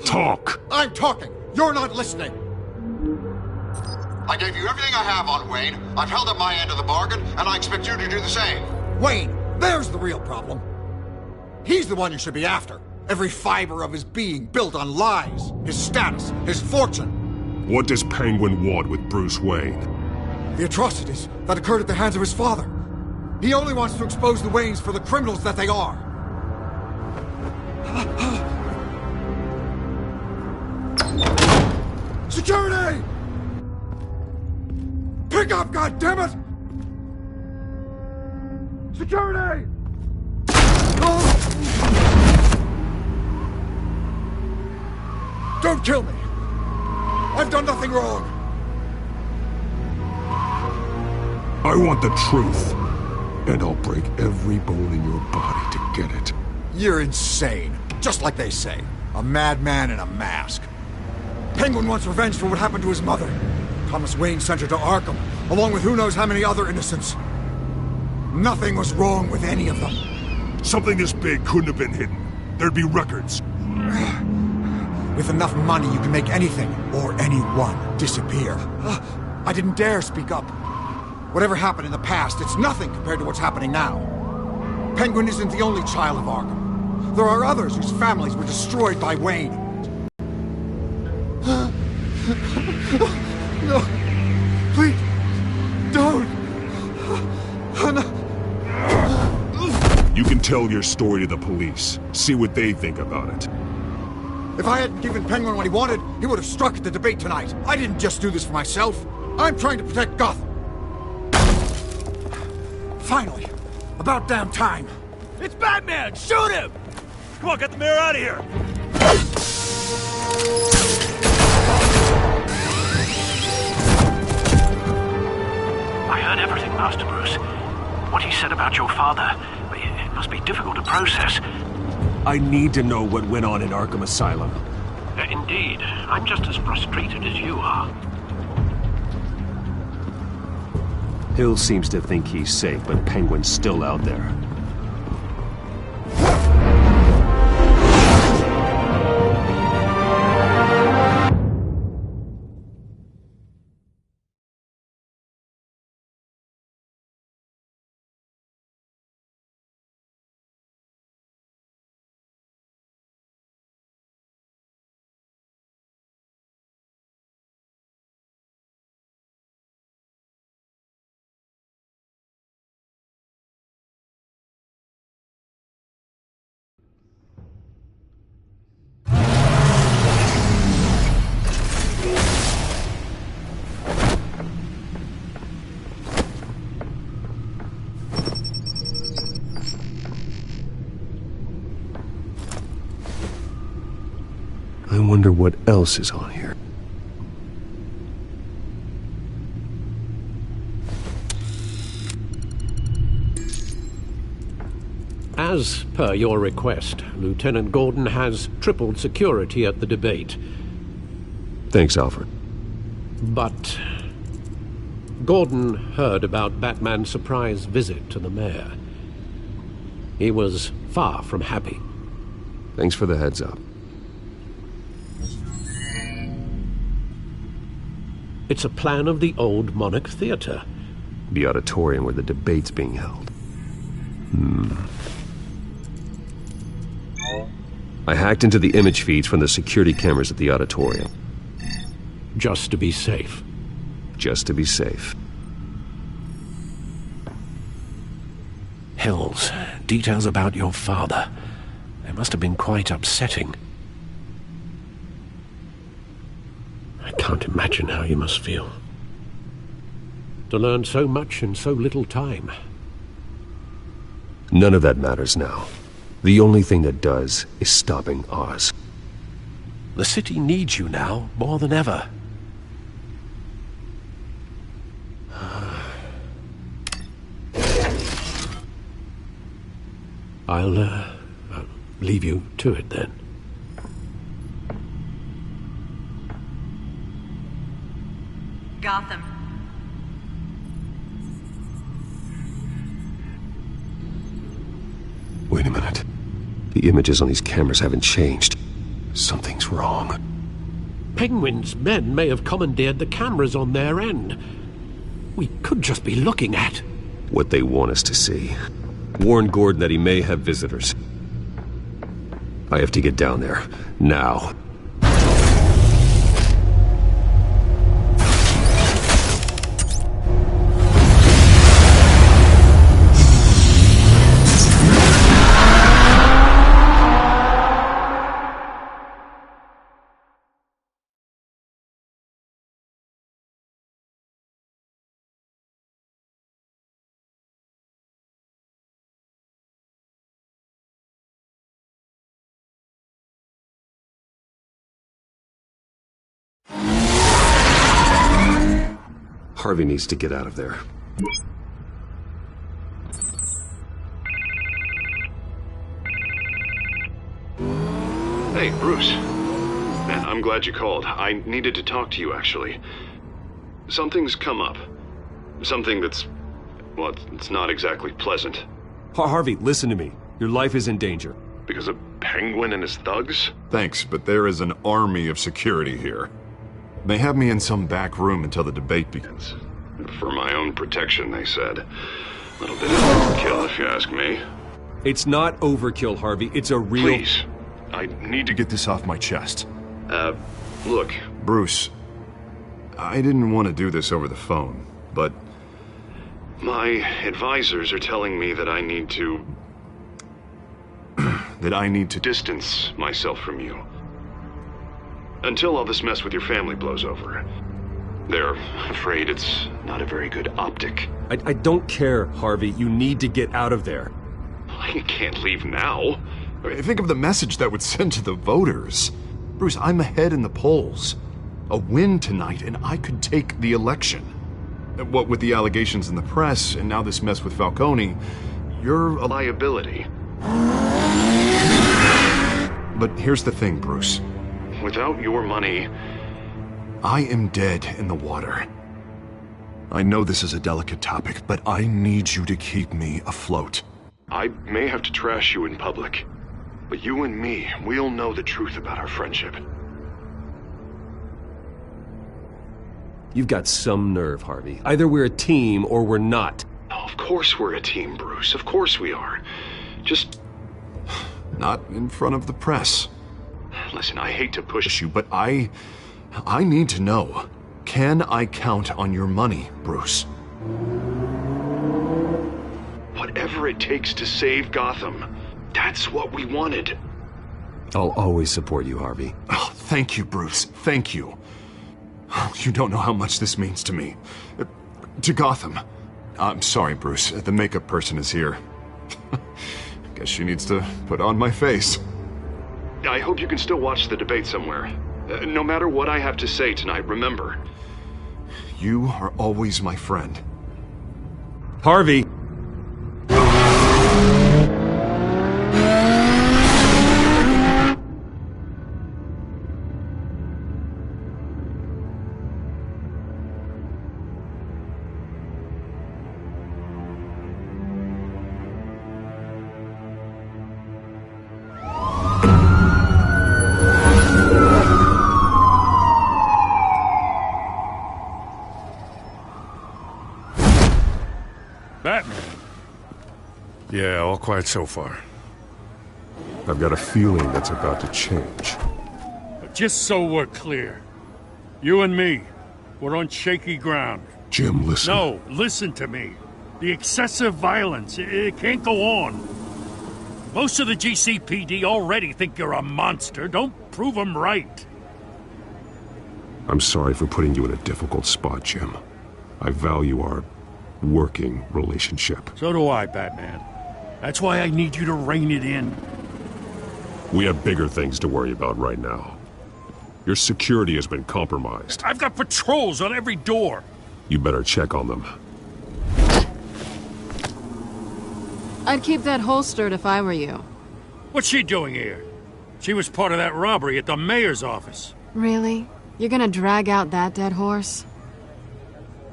Talk! I'm talking. You're not listening. I gave you everything I have on Wayne. I've held up my end of the bargain, and I expect you to do the same. Wayne, there's the real problem. He's the one you should be after. Every fiber of his being built on lies, his status, his fortune. What does Penguin want with Bruce Wayne? The atrocities that occurred at the hands of his father. He only wants to expose the Waynes for the criminals that they are. Security! Pick up, goddammit! Security! Don't kill me! I've done nothing wrong! I want the truth. And I'll break every bone in your body to get it. You're insane. Just like they say. A madman in a mask. Penguin wants revenge for what happened to his mother. Thomas Wayne sent her to Arkham, along with who knows how many other innocents. Nothing was wrong with any of them. Something this big couldn't have been hidden. There'd be records. With enough money, you can make anything, or anyone, disappear. I didn't dare speak up. Whatever happened in the past, it's nothing compared to what's happening now. Penguin isn't the only child of Arkham. There are others whose families were destroyed by Wayne. No. Please. Don't. You can tell your story to the police. See what they think about it. If I hadn't given Penguin what he wanted, he would have struck at the debate tonight. I didn't just do this for myself. I'm trying to protect Gotham. Finally. About damn time. It's Batman! Shoot him! Come on, get the mayor out of here! I heard everything, Master Bruce. What he said about your father, it must be difficult to process. I need to know what went on in Arkham Asylum. Indeed. I'm just as frustrated as you are. Hill seems to think he's safe, but Penguin's still out there. I wonder what else is on here. As per your request, Lieutenant Gordon has tripled security at the debate. Thanks, Alfred. But Gordon heard about Batman's surprise visit to the mayor. He was far from happy. Thanks for the heads up. It's a plan of the old Monarch Theater. The auditorium where the debate's being held. I hacked into the image feeds from the security cameras at the auditorium. Just to be safe. Just to be safe. Hills, details about your father. They must have been quite upsetting. I can't imagine how you must feel. To learn so much in so little time. None of that matters now. The only thing that does is stopping Oz. The city needs you now, more than ever. I'll leave you to it then. Gotham. Wait a minute. The images on these cameras haven't changed. Something's wrong. Penguin's men may have commandeered the cameras on their end. We could just be looking at what they want us to see. Warn Gordon that he may have visitors. I have to get down there. Now. Harvey needs to get out of there. Hey, Bruce. Man, I'm glad you called. I needed to talk to you, actually. Something's come up. Something that's... well, it's not exactly pleasant. Harvey, listen to me. Your life is in danger. Because of Penguin and his thugs? Thanks, but there is an army of security here. They have me in some back room until the debate begins. For my own protection, they said. A little bit of overkill, if you ask me. It's not overkill, Harvey. It's a real... Please. I need to Get this off my chest. Look. Bruce, I didn't want to do this over the phone, but... my advisors are telling me that I need to... that I need to distance myself from you. Until all this mess with your family blows over. They're afraid it's not a very good optic. I don't care, Harvey. You need to get out of there. I can't leave now. Think of the message that would send to the voters. Bruce, I'm ahead in the polls. A win tonight, and I could take the election. What with the allegations in the press, and now this mess with Falcone, you're a liability. But here's the thing, Bruce. Without your money... I am dead in the water. I know this is a delicate topic, but I need you to keep me afloat. I may have to trash you in public, but you and me, we'll know the truth about our friendship. You've got some nerve, Harvey. Either we're a team or we're not. Oh, of course we're a team, Bruce. Of course we are. Just... not in front of the press. Listen, I hate to push you, but I need to know. Can I count on your money, Bruce? Whatever it takes to save Gotham. That's what we wanted. I'll always support you, Harvey. Oh, thank you, Bruce. Thank you. You don't know how much this means to me. To Gotham. I'm sorry, Bruce. The makeup person is here. Guess she needs to put on my face. I hope you can still watch the debate somewhere. No matter what I have to say tonight, remember. You are always my friend. Harvey! Batman. Yeah, all quiet so far. I've got a feeling that's about to change. But just so we're clear, you and me, we're on shaky ground. Jim, listen. No, listen to me. The excessive violence, it can't go on. Most of the GCPD already think you're a monster. Don't prove them right. I'm sorry for putting you in a difficult spot, Jim. I value our working relationship. So do I, Batman. That's why I need you to rein it in. We have bigger things to worry about right now. Your security has been compromised. I've got patrols on every door. You better check on them. I'd keep that holstered if I were you. What's she doing here? She was part of that robbery at the mayor's office. Really? You're gonna drag out that dead horse?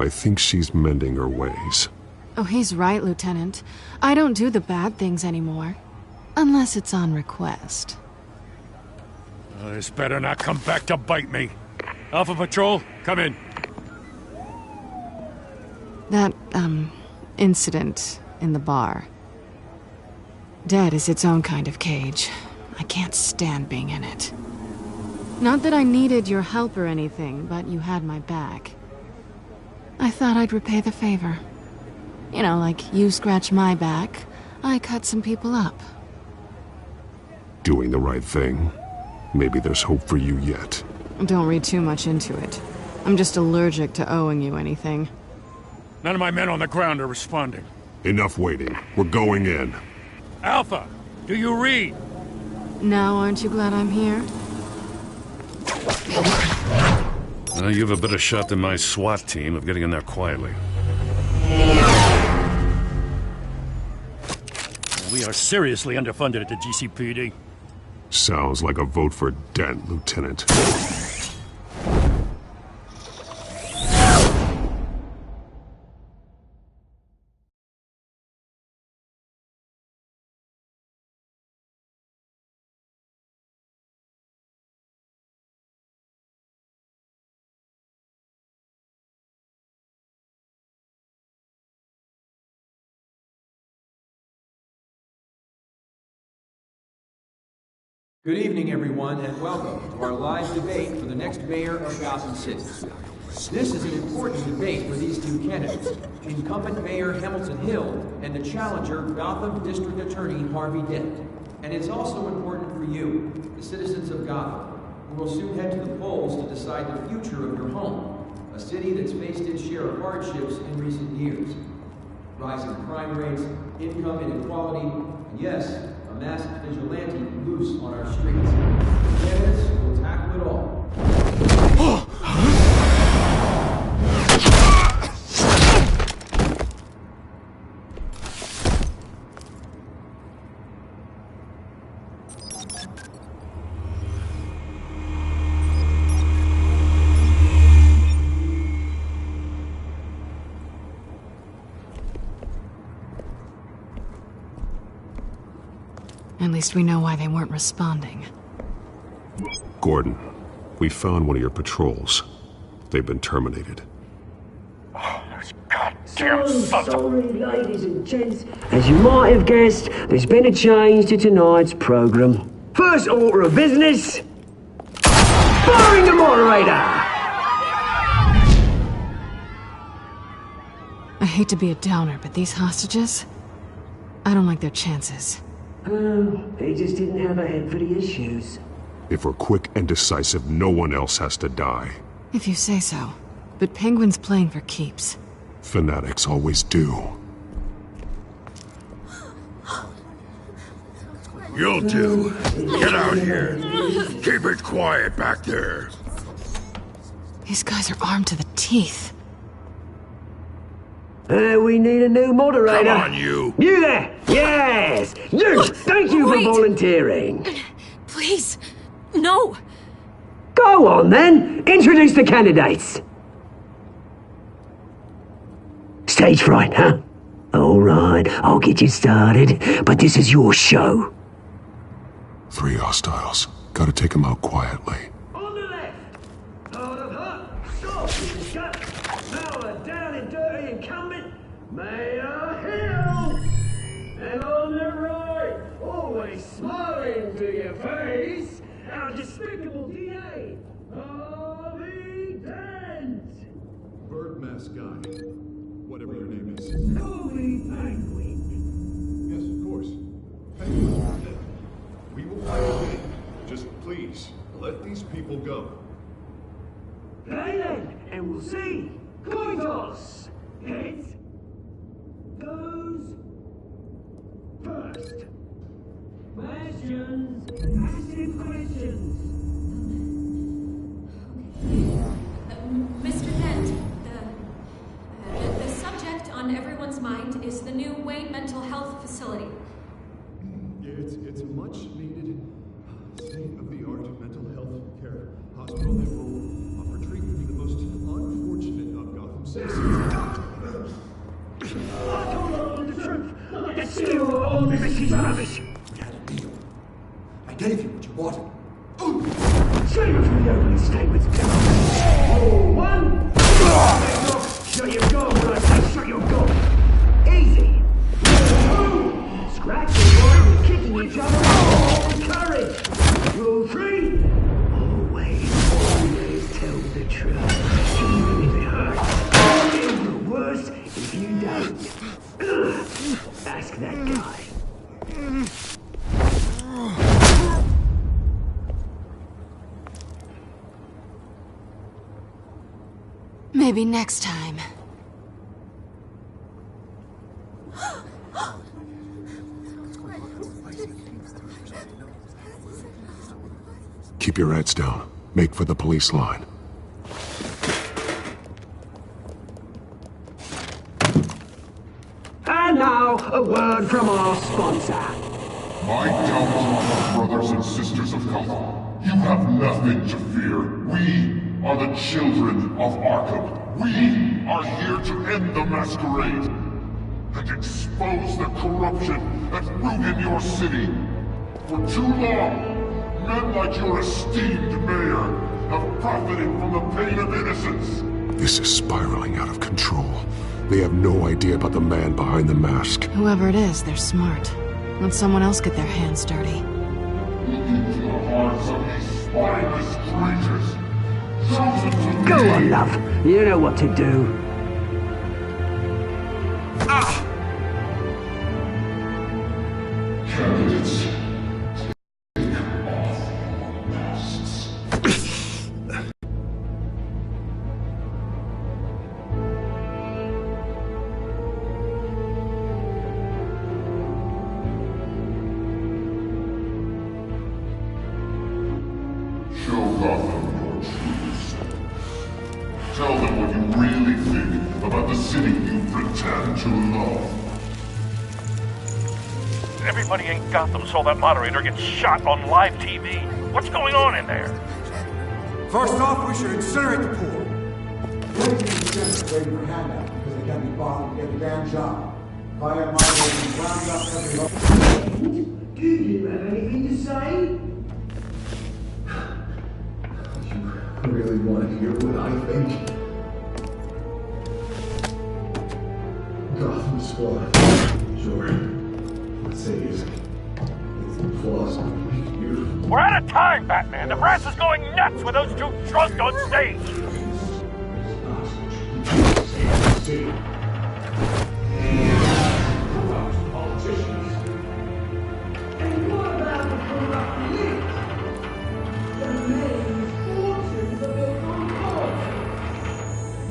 I think she's mending her ways. Oh, he's right, Lieutenant. I don't do the bad things anymore. Unless it's on request. This better not come back to bite me. Alpha Patrol, come in. That, incident in the bar. Dead is its own kind of cage. I can't stand being in it. Not that I needed your help or anything, but you had my back. I thought I'd repay the favor. You know, like you scratch my back, I cut some people up. Doing the right thing. Maybe there's hope for you yet. Don't read too much into it. I'm just allergic to owing you anything. None of my men on the ground are responding. Enough waiting. We're going in. Alpha, do you read? Now aren't you glad I'm here? You have a better shot than my SWAT team of getting in there quietly. We are seriously underfunded at the GCPD. Sounds like a vote for Dent, Lieutenant. Good evening, everyone, and welcome to our live debate for the next mayor of Gotham City. This is an important debate for these two candidates, incumbent Mayor Hamilton Hill and the challenger Gotham District Attorney Harvey Dent. And it's also important for you, the citizens of Gotham, who will soon head to the polls to decide the future of your home, a city that's faced its share of hardships in recent years. Rising crime rates, income inequality, and yes, a masked vigilante loose on our streets. Candidates will tackle it all. At least we know why they weren't responding. Gordon, we found one of your patrols. They've been terminated. Oh, those goddamn sorry, ladies and gents. As you might have guessed, there's been a change to tonight's program. First order of business, firing the moderator! I hate to be a downer, but these hostages? I don't like their chances. They just didn't have a head for the issues. If we're quick and decisive, no one else has to die. If you say so. But Penguin's playing for keeps. Fanatics always do. You'll do. Get out here. Keep it quiet back there. These guys are armed to the teeth. We need a new moderator. Come on, you. You there! Yes! You! Thank you for volunteering. Please, no. Go on, then. Introduce the candidates. Stage fright, huh? All right, I'll get you started, but this is your show. 3 hostiles. Gotta take them out quietly. On the left. Hard of heart. Stop. Shut. Now a down and dirty incumbent, Mayor Hill. And on the right, always smiling to your face, our despicable DA, Harvey Dent. Bird mask guy. Whatever your name is. Holy Penguin. Yes, of course. Penguin. We will fight away. Just please, let these people go. Play then, and we'll see. Coin toss. Heads goes first. Questions. Acid questions. Mr. Dent, the subject on everyone's mind is the new Wayne Mental Health Facility. It's a much-needed state-of-the-art mental health care hospital that will offer treatment for the most unfortunate of Gotham citizens. I told her all the truth. The steal all the message rubbish. We had a deal. I gave you what you wanted. Save it from the opening statements. Rule 1. Shut your gob when I say shut your gob. Easy. Rule 2. Scratching one and kicking each other all courage. Rule 3. Always tell the truth. Even if it hurts. It's the worst if you don't. Ask that guy. Maybe next time. Keep your heads down. Make for the police line. a word from our sponsor. My downfall, brothers and sisters of Gotham. You have nothing to fear. We are the children of Arkham. We are here to end the masquerade and expose the corruption that rooted your city. For too long, men like your esteemed mayor have profited from the pain of innocence. This is spiraling out of control. They have no idea about the man behind the mask. Whoever it is, they're smart. Let someone else get their hands dirty. Into the hearts of these spineless creatures. Chosen to Go on, love. You know what to do. Candidates. Tell them what you really think about the city you pretend to love. Everybody in Gotham saw that moderator get shot on live TV. What's going on in there? First off, we should incinerate the pool. Waiting for handout because they can't be bothered to get the damn job. Fire moderator round up everybody. Do you have anything to say? I really want to hear what I think. Gotham Squad. Sure. Let's say it's flaws. Beautiful. We're out of time, Batman. The press is going nuts with those two drunk on stage. Politicians. And what about the corrupt elite? The names, fortunes of their own cause.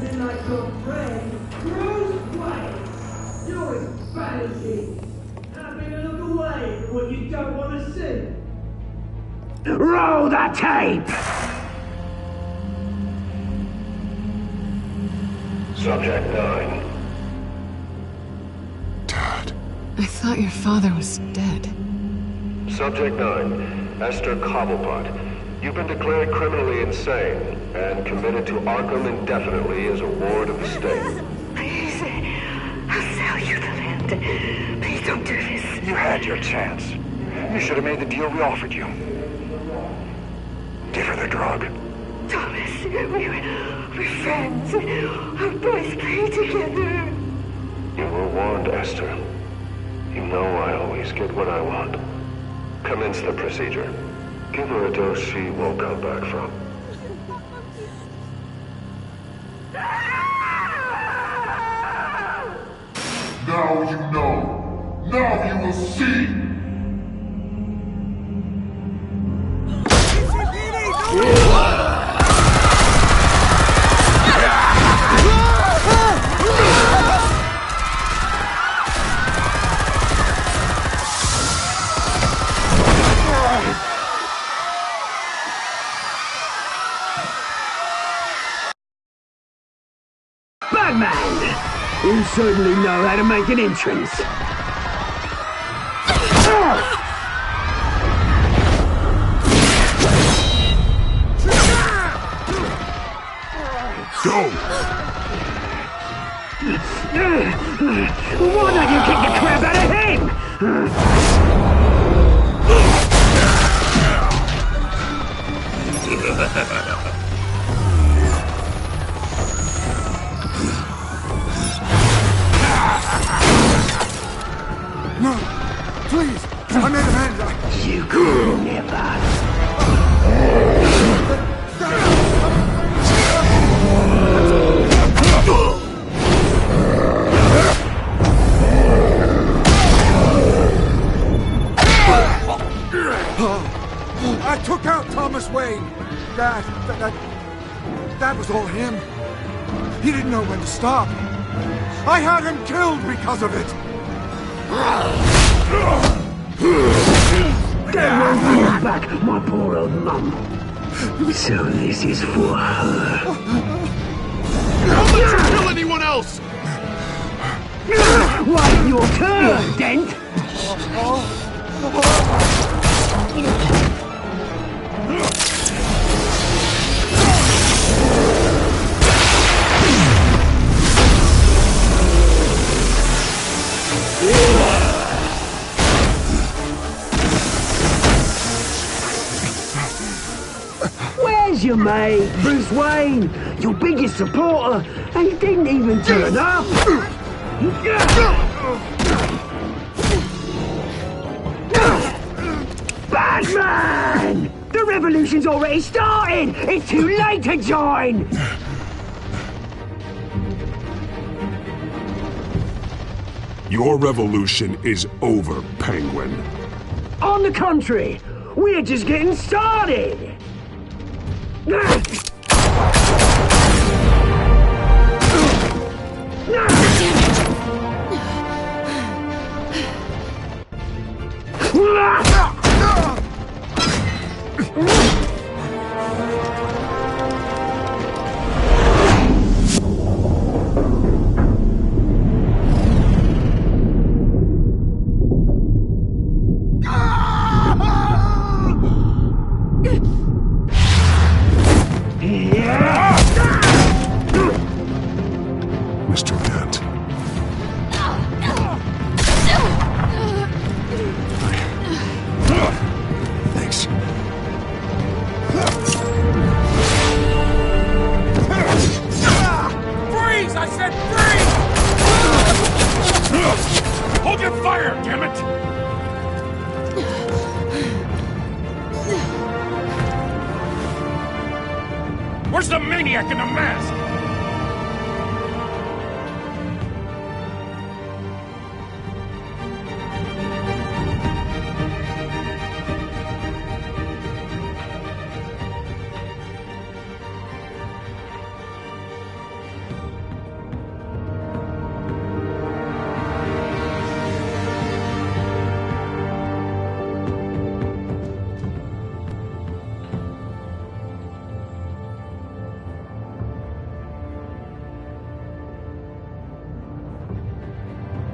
Men like your friend, Bruce Wayne, doing vanity. Having a look away from what you don't want to see. Roll the tape! Subject 9. I thought your father was dead. Subject 9, Esther Cobblepot. You've been declared criminally insane and committed to Arkham indefinitely as a ward of the state. Please, I'll sell you the land. Please don't do this. You had your chance. You should have made the deal we offered you. Give her the drug. Thomas, we're friends. Our boys play together. You were warned, Esther. You know I always get what I want. Commence the procedure. Give her a dose she won't come back from. Now you know. Now you will see. Batman! You certainly know how to make an entrance. Go! Why don't you kick the crap out of him? No, please, I made amends. You could never. I took out Thomas Wayne. That was all him. He didn't know when to stop. I had him killed because of it. That won't bring back my poor old mum. So this is for her. Don't let you kill anyone else! Wait your turn, Dent! Where's your mate, Bruce Wayne? Your biggest supporter, and he didn't even turn up! Batman! The revolution's already started! It's too late to join! Your revolution is over, Penguin. On the contrary, we're just getting started! Mr. Dent. Thanks. Freeze! I said freeze! Hold your fire, damn it! Where's the maniac in the mask?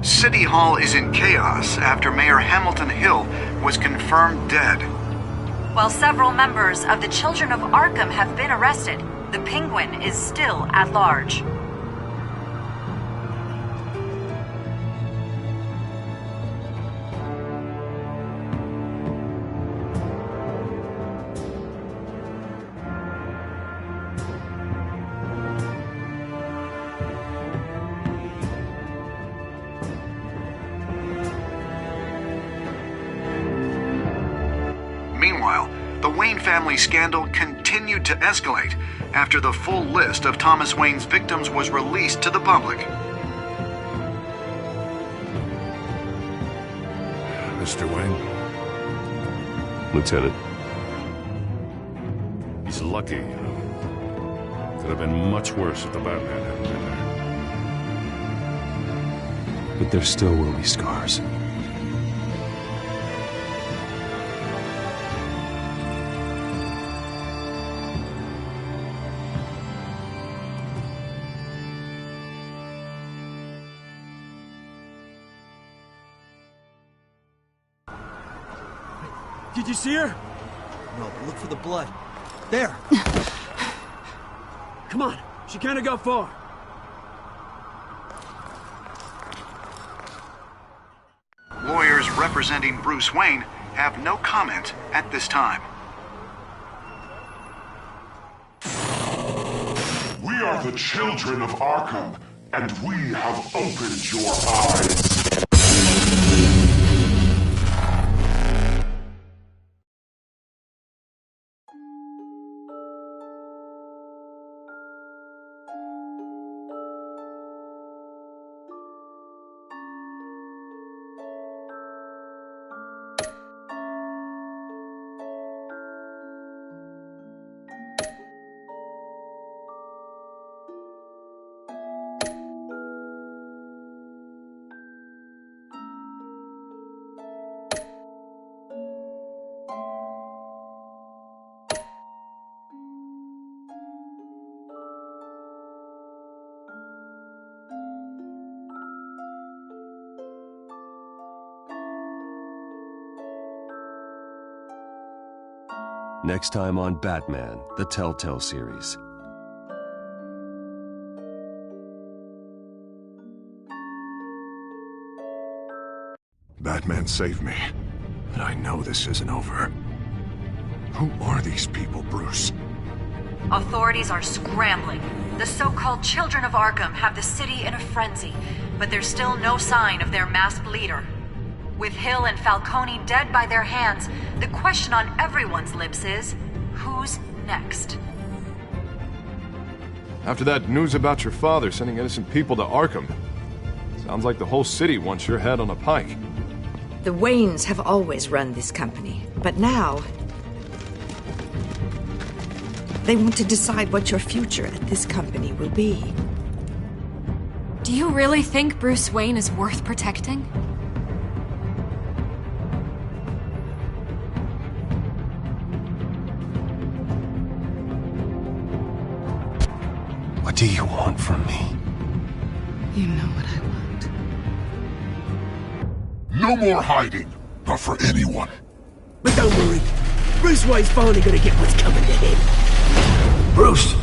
City Hall is in chaos after Mayor Hamilton Hill was confirmed dead. While several members of the Children of Arkham have been arrested, the Penguin is still at large. Meanwhile, the Wayne family scandal continued to escalate after the full list of Thomas Wayne's victims was released to the public. Mr. Wayne? Lieutenant. He's lucky, you know. Could have been much worse if the Batman hadn't been there. But there still will be scars. Did you see her? No, but look for the blood. There! Come on, she can't have got far. Lawyers representing Bruce Wayne have no comment at this time. We are the children of Arkham, and we have opened your eyes. Next time on Batman, the Telltale series. Batman saved me, but I know this isn't over. Who are these people, Bruce? Authorities are scrambling. The so-called Children of Arkham have the city in a frenzy, but there's still no sign of their masked leader. With Hill and Falcone dead by their hands, the question on everyone's lips is, who's next? After that news about your father sending innocent people to Arkham, sounds like the whole city wants your head on a pike. The Waynes have always run this company, but now they want to decide what your future at this company will be. Do you really think Bruce Wayne is worth protecting? What do you want from me? You know what I want. No more hiding, not for anyone. But don't worry, Bruce Wayne's finally gonna get what's coming to him. Bruce!